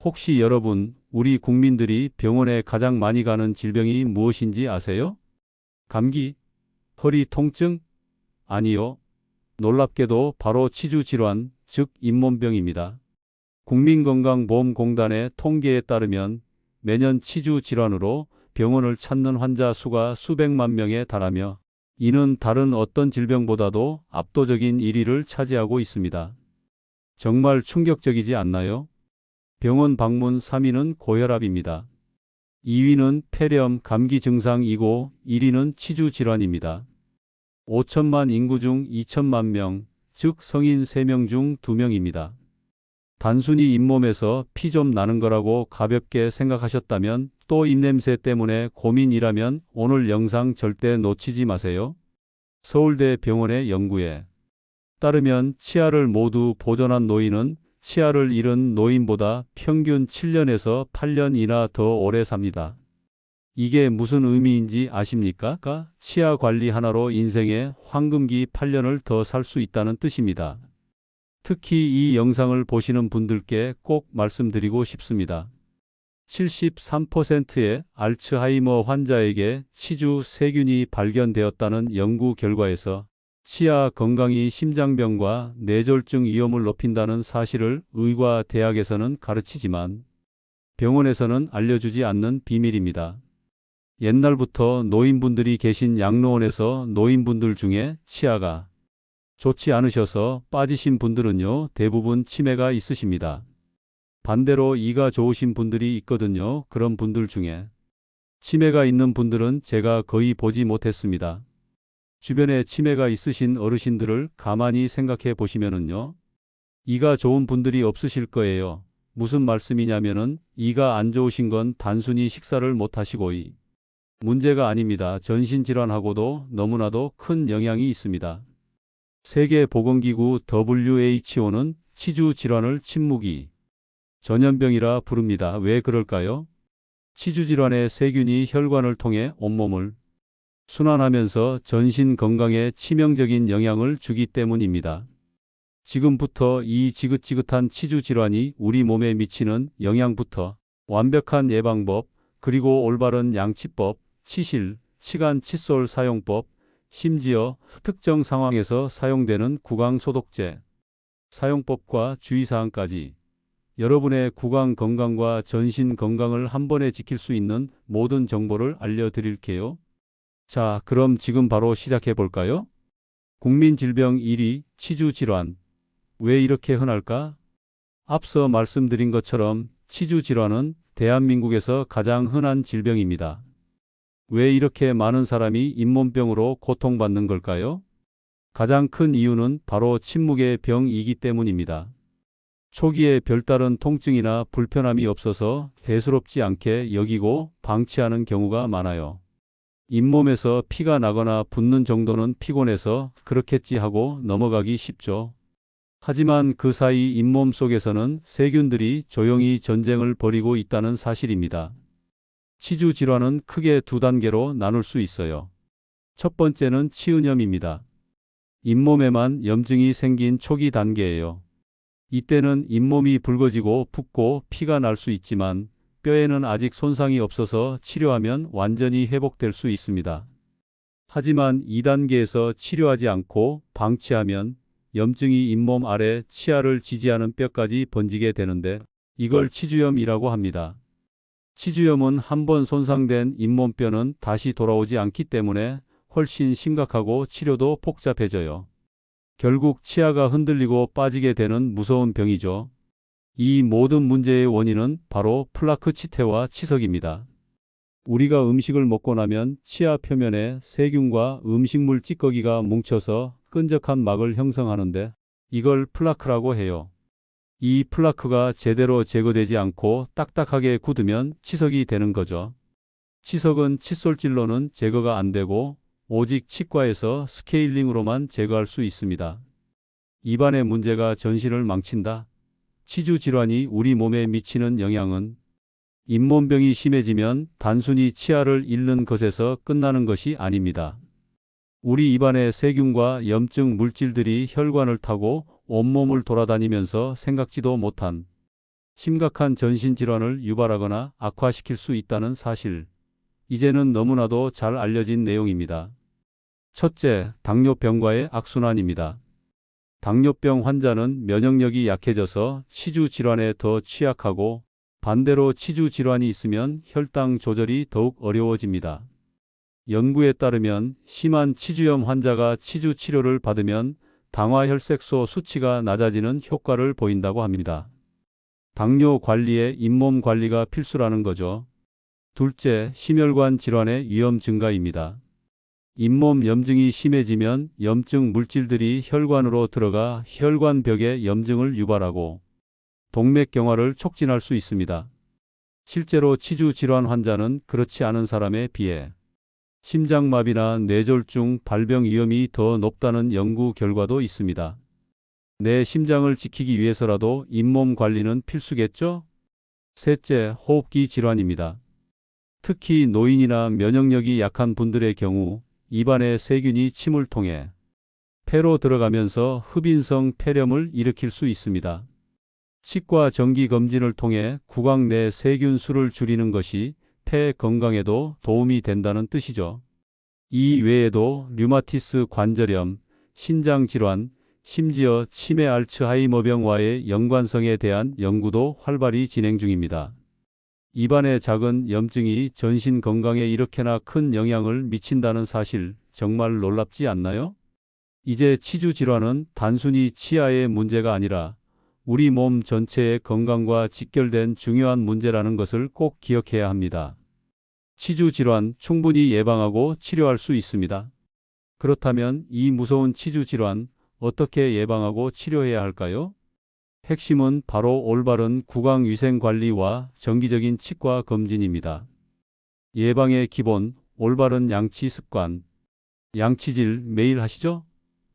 혹시 여러분, 우리 국민들이 병원에 가장 많이 가는 질병이 무엇인지 아세요? 감기? 허리 통증? 아니요. 놀랍게도 바로 치주질환, 즉 잇몸병입니다. 국민건강보험공단의 통계에 따르면 매년 치주질환으로 병원을 찾는 환자 수가 수백만 명에 달하며 이는 다른 어떤 질병보다도 압도적인 1위를 차지하고 있습니다. 정말 충격적이지 않나요? 병원 방문 3위는 고혈압입니다. 2위는 폐렴, 감기 증상이고 1위는 치주 질환입니다. 5천만 인구 중 2천만 명, 즉 성인 3명 중 2명입니다. 단순히 잇몸에서 피 좀 나는 거라고 가볍게 생각하셨다면 또 입냄새 때문에 고민이라면 오늘 영상 절대 놓치지 마세요. 서울대 병원의 연구에 따르면 치아를 모두 보존한 노인은 치아를 잃은 노인보다 평균 7년에서 8년이나 더 오래 삽니다. 이게 무슨 의미인지 아십니까? 치아 관리 하나로 인생의 황금기 8년을 더 살 수 있다는 뜻입니다. 특히 이 영상을 보시는 분들께 꼭 말씀드리고 싶습니다. 73%의 알츠하이머 환자에게 치주 세균이 발견되었다는 연구 결과에서 치아 건강이 심장병과 뇌졸중 위험을 높인다는 사실을 의과대학에서는 가르치지만 병원에서는 알려주지 않는 비밀입니다. 옛날부터 노인분들이 계신 양로원에서 노인분들 중에 치아가 좋지 않으셔서 빠지신 분들은요, 대부분 치매가 있으십니다. 반대로 이가 좋으신 분들이 있거든요. 그런 분들 중에 치매가 있는 분들은 제가 거의 보지 못했습니다. 주변에 치매가 있으신 어르신들을 가만히 생각해 보시면은요, 이가 좋은 분들이 없으실 거예요. 무슨 말씀이냐면은 이가 안 좋으신 건 단순히 식사를 못 하시고 문제가 아닙니다. 전신질환하고도 너무나도 큰 영향이 있습니다. 세계보건기구 WHO는 치주 질환을 침묵이 전염병이라 부릅니다. 왜 그럴까요? 치주 질환의 세균이 혈관을 통해 온몸을 순환하면서 전신 건강에 치명적인 영향을 주기 때문입니다. 지금부터 이 지긋지긋한 치주 질환이 우리 몸에 미치는 영향부터 완벽한 예방법, 그리고 올바른 양치법, 치실, 치간 칫솔 사용법, 심지어 특정 상황에서 사용되는 구강소독제 사용법과 주의사항까지 여러분의 구강 건강과 전신 건강을 한 번에 지킬 수 있는 모든 정보를 알려드릴게요. 자, 그럼 지금 바로 시작해 볼까요? 국민질병 1위, 치주질환. 왜 이렇게 흔할까? 앞서 말씀드린 것처럼 치주질환은 대한민국에서 가장 흔한 질병입니다. 왜 이렇게 많은 사람이 잇몸병으로 고통받는 걸까요? 가장 큰 이유는 바로 침묵의 병이기 때문입니다. 초기에 별다른 통증이나 불편함이 없어서 대수롭지 않게 여기고 방치하는 경우가 많아요. 잇몸에서 피가 나거나 붓는 정도는 피곤해서 그렇겠지 하고 넘어가기 쉽죠. 하지만 그 사이 잇몸 속에서는 세균들이 조용히 전쟁을 벌이고 있다는 사실입니다. 치주 질환은 크게 두 단계로 나눌 수 있어요. 첫 번째는 치은염입니다. 잇몸에만 염증이 생긴 초기 단계예요. 이때는 잇몸이 붉어지고 붓고 피가 날 수 있지만 뼈에는 아직 손상이 없어서 치료하면 완전히 회복될 수 있습니다. 하지만 2단계에서 치료하지 않고 방치하면 염증이 잇몸 아래 치아를 지지하는 뼈까지 번지게 되는데 이걸 치주염이라고 합니다. 치주염은 한번 손상된 잇몸뼈는 다시 돌아오지 않기 때문에 훨씬 심각하고 치료도 복잡해져요. 결국 치아가 흔들리고 빠지게 되는 무서운 병이죠. 이 모든 문제의 원인은 바로 플라크 치태와 치석입니다. 우리가 음식을 먹고 나면 치아 표면에 세균과 음식물 찌꺼기가 뭉쳐서 끈적한 막을 형성하는데 이걸 플라크라고 해요. 이 플라크가 제대로 제거되지 않고 딱딱하게 굳으면 치석이 되는 거죠. 치석은 칫솔질로는 제거가 안 되고 오직 치과에서 스케일링으로만 제거할 수 있습니다. 입안의 문제가 전신을 망친다. 치주 질환이 우리 몸에 미치는 영향은 잇몸병이 심해지면 단순히 치아를 잃는 것에서 끝나는 것이 아닙니다. 우리 입안의 세균과 염증 물질들이 혈관을 타고 온몸을 돌아다니면서 생각지도 못한 심각한 전신질환을 유발하거나 악화시킬 수 있다는 사실. 이제는 너무나도 잘 알려진 내용입니다. 첫째, 당뇨병과의 악순환입니다. 당뇨병 환자는 면역력이 약해져서 치주 질환에 더 취약하고 반대로 치주 질환이 있으면 혈당 조절이 더욱 어려워집니다. 연구에 따르면 심한 치주염 환자가 치주 치료를 받으면 당화혈색소 수치가 낮아지는 효과를 보인다고 합니다. 당뇨 관리에 잇몸 관리가 필수라는 거죠. 둘째, 심혈관 질환의 위험 증가입니다. 잇몸 염증이 심해지면 염증 물질들이 혈관으로 들어가 혈관벽에 염증을 유발하고 동맥경화를 촉진할 수 있습니다. 실제로 치주 질환 환자는 그렇지 않은 사람에 비해 심장마비나 뇌졸중 발병 위험이 더 높다는 연구 결과도 있습니다. 내 심장을 지키기 위해서라도 잇몸 관리는 필수겠죠? 셋째, 호흡기 질환입니다. 특히 노인이나 면역력이 약한 분들의 경우 입안에 세균이 침을 통해 폐로 들어가면서 흡인성 폐렴을 일으킬 수 있습니다. 치과 정기 검진을 통해 구강 내 세균 수를 줄이는 것이 폐 건강에도 도움이 된다는 뜻이죠. 이 외에도 류마티스 관절염, 신장질환, 심지어 치매 알츠하이머병과의 연관성에 대한 연구도 활발히 진행 중입니다. 입안의 작은 염증이 전신 건강에 이렇게나 큰 영향을 미친다는 사실 정말 놀랍지 않나요? 이제 치주 질환은 단순히 치아의 문제가 아니라 우리 몸 전체의 건강과 직결된 중요한 문제라는 것을 꼭 기억해야 합니다. 치주 질환 충분히 예방하고 치료할 수 있습니다. 그렇다면 이 무서운 치주 질환 어떻게 예방하고 치료해야 할까요? 핵심은 바로 올바른 구강 위생 관리와 정기적인 치과 검진입니다. 예방의 기본, 올바른 양치 습관. 양치질 매일 하시죠?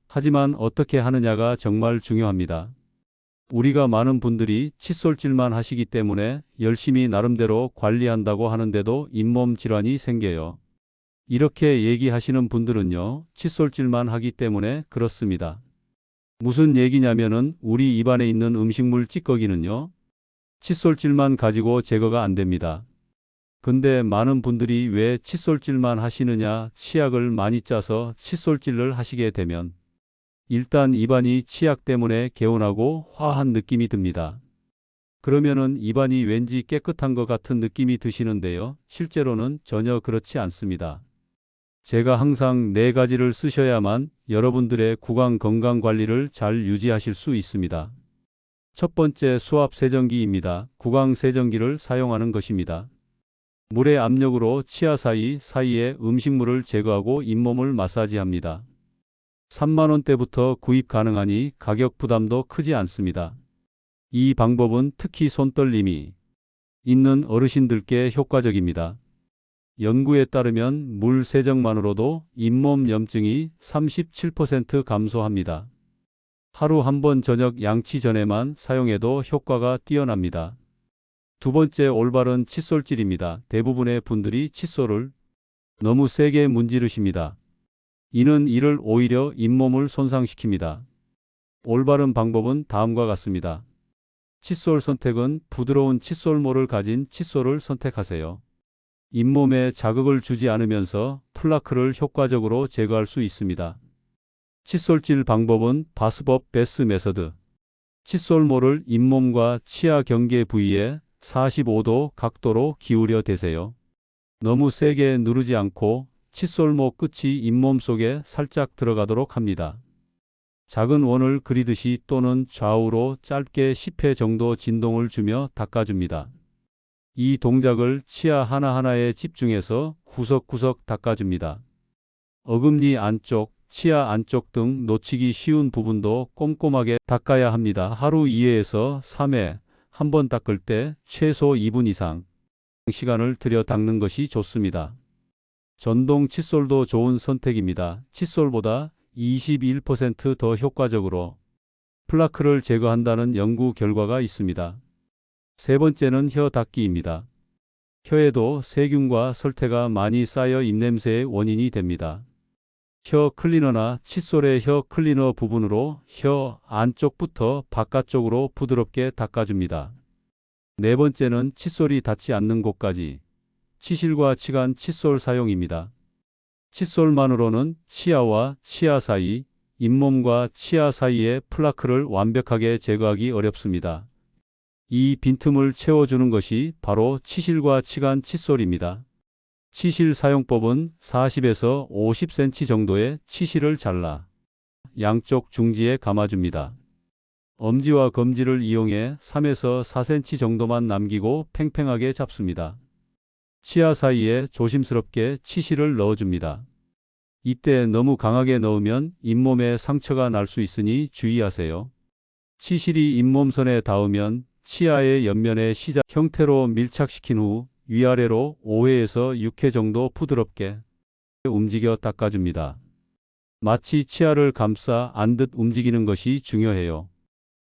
하지만 어떻게 하느냐가 정말 중요합니다. 우리가 많은 분들이 칫솔질만 하시기 때문에 열심히 나름대로 관리한다고 하는데도 잇몸 질환이 생겨요. 이렇게 얘기하시는 분들은요, 칫솔질만 하기 때문에 그렇습니다. 무슨 얘기냐면은 우리 입안에 있는 음식물 찌꺼기는요, 칫솔질만 가지고 제거가 안 됩니다. 근데 많은 분들이 왜 칫솔질만 하시느냐, 치약을 많이 짜서 칫솔질을 하시게 되면 일단 입안이 치약 때문에 개운하고 화한 느낌이 듭니다. 그러면은 입안이 왠지 깨끗한 것 같은 느낌이 드시는데요. 실제로는 전혀 그렇지 않습니다. 제가 항상 4가지를 쓰셔야만 여러분들의 구강 건강 관리를 잘 유지하실 수 있습니다. 첫 번째, 수압 세정기입니다. 구강 세정기를 사용하는 것입니다. 물의 압력으로 치아 사이에 음식물을 제거하고 잇몸을 마사지합니다. 3만 원대부터 구입 가능하니 가격 부담도 크지 않습니다. 이 방법은 특히 손떨림이 있는 어르신들께 효과적입니다. 연구에 따르면 물 세정만으로도 잇몸 염증이 37% 감소합니다. 하루 한 번 저녁 양치 전에만 사용해도 효과가 뛰어납니다. 두 번째, 올바른 칫솔질입니다. 대부분의 분들이 칫솔을 너무 세게 문지르십니다. 이는 이를 오히려 잇몸을 손상시킵니다. 올바른 방법은 다음과 같습니다. 칫솔 선택은 부드러운 칫솔모를 가진 칫솔을 선택하세요. 잇몸에 자극을 주지 않으면서 플라크를 효과적으로 제거할 수 있습니다. 칫솔질 방법은 바스법 베스 메서드. 칫솔모를 잇몸과 치아 경계 부위에 45도 각도로 기울여 대세요. 너무 세게 누르지 않고 칫솔모 끝이 잇몸 속에 살짝 들어가도록 합니다. 작은 원을 그리듯이 또는 좌우로 짧게 10회 정도 진동을 주며 닦아줍니다. 이 동작을 치아 하나하나에 집중해서 구석구석 닦아줍니다. 어금니 안쪽, 치아 안쪽 등 놓치기 쉬운 부분도 꼼꼼하게 닦아야 합니다. 하루 2회에서 3회, 한 번 닦을 때 최소 2분 이상 시간을 들여 닦는 것이 좋습니다. 전동 칫솔도 좋은 선택입니다. 칫솔보다 21% 더 효과적으로 플라크를 제거한다는 연구 결과가 있습니다. 세 번째는 혀 닦기입니다. 혀에도 세균과 설태가 많이 쌓여 입냄새의 원인이 됩니다. 혀 클리너나 칫솔의 혀 클리너 부분으로 혀 안쪽부터 바깥쪽으로 부드럽게 닦아줍니다. 네 번째는 칫솔이 닿지 않는 곳까지. 치실과 치간 칫솔 사용입니다. 칫솔만으로는 치아와 치아 사이, 잇몸과 치아 사이의 플라크를 완벽하게 제거하기 어렵습니다. 이 빈틈을 채워주는 것이 바로 치실과 치간 칫솔입니다. 치실 사용법은 40에서 50cm 정도의 치실을 잘라 양쪽 중지에 감아줍니다. 엄지와 검지를 이용해 3에서 4cm 정도만 남기고 팽팽하게 잡습니다. 치아 사이에 조심스럽게 치실을 넣어줍니다. 이때 너무 강하게 넣으면 잇몸에 상처가 날 수 있으니 주의하세요. 치실이 잇몸선에 닿으면 치아의 옆면에 시작 형태로 밀착시킨 후 위아래로 5회에서 6회 정도 부드럽게 움직여 닦아줍니다. 마치 치아를 감싸 안듯 움직이는 것이 중요해요.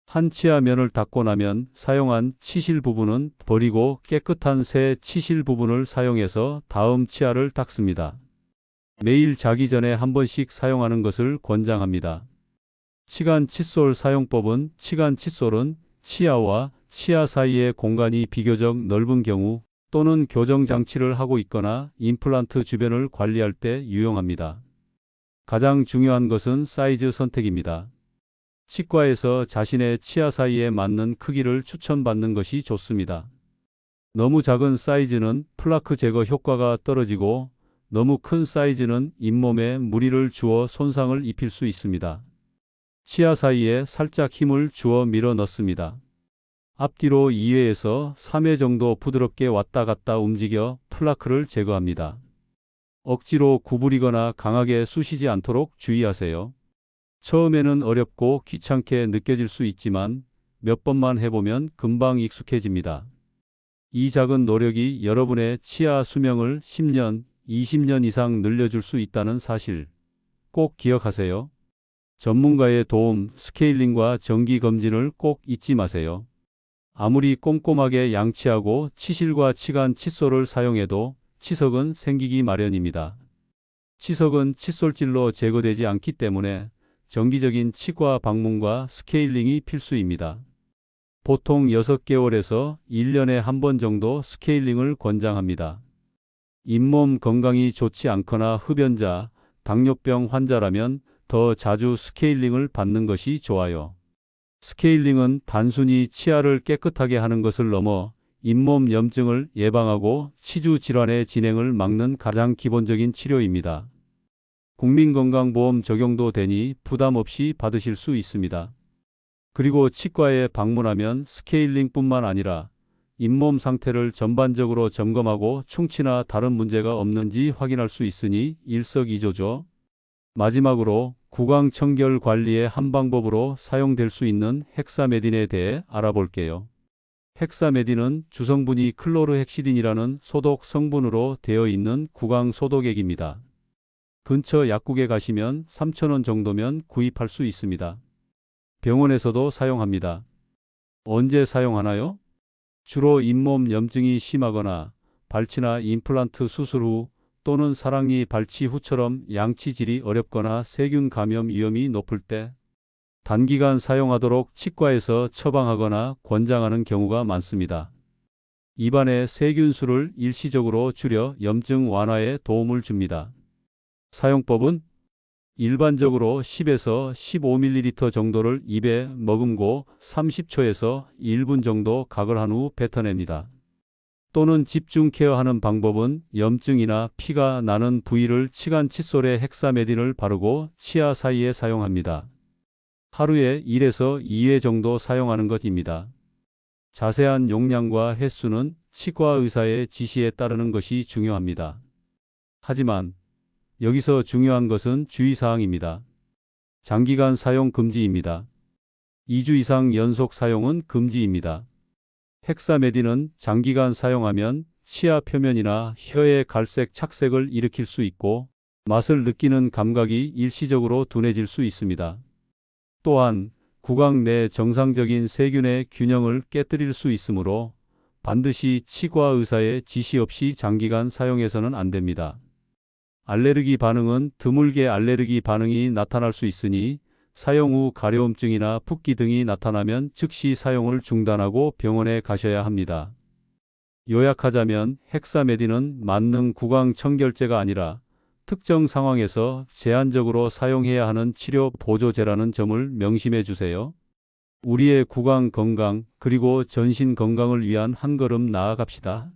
한 치아 면을 닦고 나면 사용한 치실 부분은 버리고 깨끗한 새 치실 부분을 사용해서 다음 치아를 닦습니다. 매일 자기 전에 한 번씩 사용하는 것을 권장합니다. 치간 칫솔 사용법은 치간 칫솔은 치아와 치아 사이의 공간이 비교적 넓은 경우 또는 교정 장치를 하고 있거나 임플란트 주변을 관리할 때 유용합니다. 가장 중요한 것은 사이즈 선택입니다. 치과에서 자신의 치아 사이에 맞는 크기를 추천받는 것이 좋습니다. 너무 작은 사이즈는 플라크 제거 효과가 떨어지고 너무 큰 사이즈는 잇몸에 무리를 주어 손상을 입힐 수 있습니다. 치아 사이에 살짝 힘을 주어 밀어 넣습니다. 앞뒤로 2회에서 3회 정도 부드럽게 왔다 갔다 움직여 플라크를 제거합니다. 억지로 구부리거나 강하게 쑤시지 않도록 주의하세요. 처음에는 어렵고 귀찮게 느껴질 수 있지만 몇 번만 해보면 금방 익숙해집니다. 이 작은 노력이 여러분의 치아 수명을 10년, 20년 이상 늘려줄 수 있다는 사실 꼭 기억하세요. 전문가의 도움, 스케일링과 정기 검진을 꼭 잊지 마세요. 아무리 꼼꼼하게 양치하고 치실과 치간 칫솔을 사용해도 치석은 생기기 마련입니다. 치석은 칫솔질로 제거되지 않기 때문에 정기적인 치과 방문과 스케일링이 필수입니다. 보통 6개월에서 1년에 한 번 정도 스케일링을 권장합니다. 잇몸 건강이 좋지 않거나 흡연자, 당뇨병 환자라면 더 자주 스케일링을 받는 것이 좋아요. 스케일링은 단순히 치아를 깨끗하게 하는 것을 넘어 잇몸 염증을 예방하고 치주 질환의 진행을 막는 가장 기본적인 치료입니다. 국민건강보험 적용도 되니 부담 없이 받으실 수 있습니다. 그리고 치과에 방문하면 스케일링뿐만 아니라 잇몸 상태를 전반적으로 점검하고 충치나 다른 문제가 없는지 확인할 수 있으니 일석이조죠. 마지막으로 구강 청결 관리의 한 방법으로 사용될 수 있는 헥사메딘에 대해 알아볼게요. 헥사메딘은 주성분이 클로르헥시딘이라는 소독 성분으로 되어 있는 구강 소독액입니다. 근처 약국에 가시면 3,000원 정도면 구입할 수 있습니다. 병원에서도 사용합니다. 언제 사용하나요? 주로 잇몸 염증이 심하거나 발치나 임플란트 수술 후 또는 사랑니 발치 후처럼 양치질이 어렵거나 세균 감염 위험이 높을 때 단기간 사용하도록 치과에서 처방하거나 권장하는 경우가 많습니다. 입안의 세균 수를 일시적으로 줄여 염증 완화에 도움을 줍니다. 사용법은 일반적으로 10에서 15ml 정도를 입에 머금고 30초에서 1분 정도 각을 한 후 뱉어냅니다. 또는 집중 케어하는 방법은 염증이나 피가 나는 부위를 치간 칫솔에 헥사메딘을 바르고 치아 사이에 사용합니다. 하루에 1에서 2회 정도 사용하는 것입니다. 자세한 용량과 횟수는 치과 의사의 지시에 따르는 것이 중요합니다. 하지만 여기서 중요한 것은 주의사항입니다. 장기간 사용 금지입니다. 2주 이상 연속 사용은 금지입니다. 헥사메딘은 장기간 사용하면 치아 표면이나 혀의 갈색 착색을 일으킬 수 있고 맛을 느끼는 감각이 일시적으로 둔해질 수 있습니다. 또한 구강 내 정상적인 세균의 균형을 깨뜨릴 수 있으므로 반드시 치과 의사의 지시 없이 장기간 사용해서는 안 됩니다. 알레르기 반응은 드물게 알레르기 반응이 나타날 수 있으니 사용 후 가려움증이나 붓기 등이 나타나면 즉시 사용을 중단하고 병원에 가셔야 합니다. 요약하자면 헥사메딘은 만능 구강 청결제가 아니라 특정 상황에서 제한적으로 사용해야 하는 치료 보조제라는 점을 명심해 주세요. 우리의 구강 건강 그리고 전신 건강을 위한 한 걸음 나아갑시다.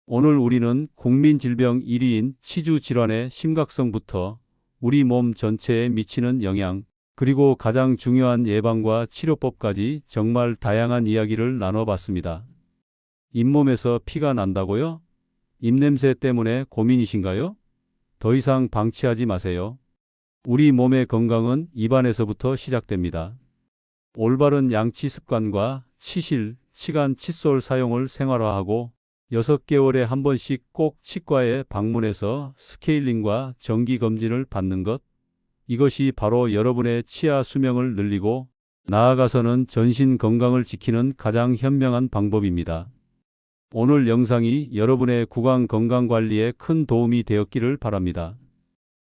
오늘 우리는 국민질병 1위인 치주 질환의 심각성부터 우리 몸 전체에 미치는 영향, 그리고 가장 중요한 예방과 치료법까지 정말 다양한 이야기를 나눠봤습니다. 잇몸에서 피가 난다고요? 입냄새 때문에 고민이신가요? 더 이상 방치하지 마세요. 우리 몸의 건강은 입안에서부터 시작됩니다. 올바른 양치 습관과 치실, 치간 칫솔 사용을 생활화하고 6개월에 한 번씩 꼭 치과에 방문해서 스케일링과 정기 검진을 받는 것. 이것이 바로 여러분의 치아 수명을 늘리고 나아가서는 전신 건강을 지키는 가장 현명한 방법입니다. 오늘 영상이 여러분의 구강 건강 관리에 큰 도움이 되었기를 바랍니다.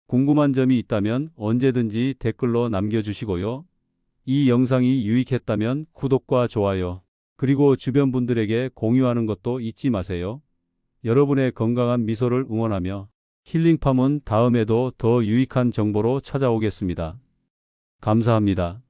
궁금한 점이 있다면 언제든지 댓글로 남겨주시고요. 이 영상이 유익했다면 구독과 좋아요, 그리고 주변 분들에게 공유하는 것도 잊지 마세요. 여러분의 건강한 미소를 응원하며 힐링팜은 다음에도 더 유익한 정보로 찾아오겠습니다. 감사합니다.